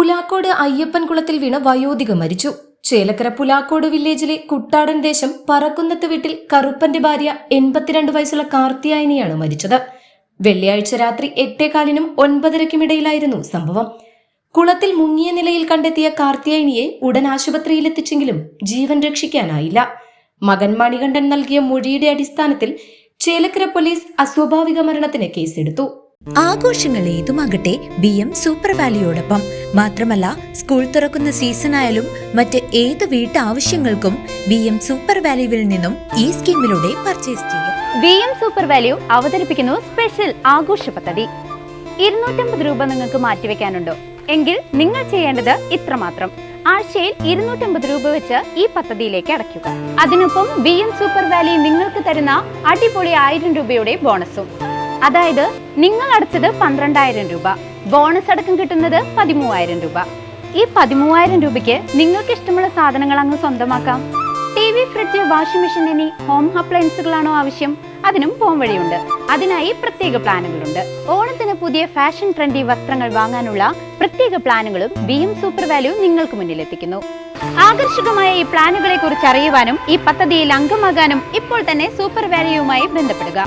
പുലാക്കോട് അയ്യപ്പൻകുളത്തിൽ വീണ വയോധിക മരിച്ചു. ചേലക്കര പുലാക്കോട് വില്ലേജിലെ കുട്ടാടൻ ദേശം പറക്കുന്നത്ത് വീട്ടിൽ കറുപ്പന്റെ ഭാര്യ 82 വയസ്സുള്ള കാർത്തിയായനിയാണ് മരിച്ചത്. വെള്ളിയാഴ്ച രാത്രി 8:15-നും 9:30-ക്കും ഇടയിലായിരുന്നു സംഭവം. കുളത്തിൽ മുങ്ങിയ നിലയിൽ കണ്ടെത്തിയ കാർത്തിയായനിയെ ഉടൻ ആശുപത്രിയിലെത്തിച്ചെങ്കിലും ജീവൻ രക്ഷിക്കാനായില്ല. മകൻ മണികണ്ഠൻ നൽകിയ മൊഴിയുടെ അടിസ്ഥാനത്തിൽ ചേലക്കര പോലീസ് അസ്വാഭാവിക മരണത്തിന് കേസെടുത്തു. ആഘോഷങ്ങൾ ഏതുമാകട്ടെ BM സൂപ്പർ വാലിയോടൊപ്പം. മാത്രമല്ല, സ്കൂൾ തുറക്കുന്ന സീസണായാലും മറ്റ് ഏത് വീട്ടാവശ്യങ്ങൾക്കും BM സൂപ്പർ വാല്യൂവിൽ നിന്നും ഈ സ്കീമിലൂടെ പർച്ചേസ് ചെയ്യാം. BM സൂപ്പർ വാല്യൂ അവതരിപ്പിക്കുന്നു സ്പെഷ്യൽ ആഘോഷ പദ്ധതി. 250 രൂപ നിങ്ങൾക്ക് മാറ്റിവെക്കാനുണ്ടോ? എങ്കിൽ നിങ്ങൾ ചെയ്യേണ്ടത് ഇത്രമാത്രം: ആഴ്ചയിൽ 250 രൂപ വെച്ച് ഈ പദ്ധതിയിലേക്ക് അടയ്ക്കുക. അതിനൊപ്പം BM സൂപ്പർ വാല്യൂ നിങ്ങൾക്ക് തരുന്ന അടിപൊളി 1000 രൂപയുടെ ബോണസും. അതായത് നിങ്ങൾ അടച്ചത് 12,000 രൂപ, ബോണസ് അടക്കം കിട്ടുന്നത് 13,000 രൂപ. ഈ 13,000 രൂപയ്ക്ക് നിങ്ങൾക്ക് ഇഷ്ടമുള്ള സാധനങ്ങൾ അങ്ങ് സ്വന്തമാക്കാം. TV, ഫ്രിഡ്ജ്, വാഷിംഗ് മെഷീൻ എന്നീ ഹോം അപ്ലയൻസുകളാണോ ആവശ്യം? അതിനും പോം വഴിയുണ്ട്. അതിനായി പ്രത്യേക പ്ലാനുകളുണ്ട്. ഓണത്തിന് പുതിയ ഫാഷൻ ട്രെൻഡി വസ്ത്രങ്ങൾ വാങ്ങാനുള്ള പ്രത്യേക പ്ലാനുകളും BM സൂപ്പർ വാല്യൂ നിങ്ങൾക്ക് മുന്നിലെത്തിക്കുന്നു. ആകർഷകമായ ഈ പ്ലാനുകളെ കുറിച്ച് അറിയുവാനും ഈ പദ്ധതിയിൽ അംഗമാകാനും ഇപ്പോൾ തന്നെ സൂപ്പർ വാല്യൂവുമായി ബന്ധപ്പെടുക.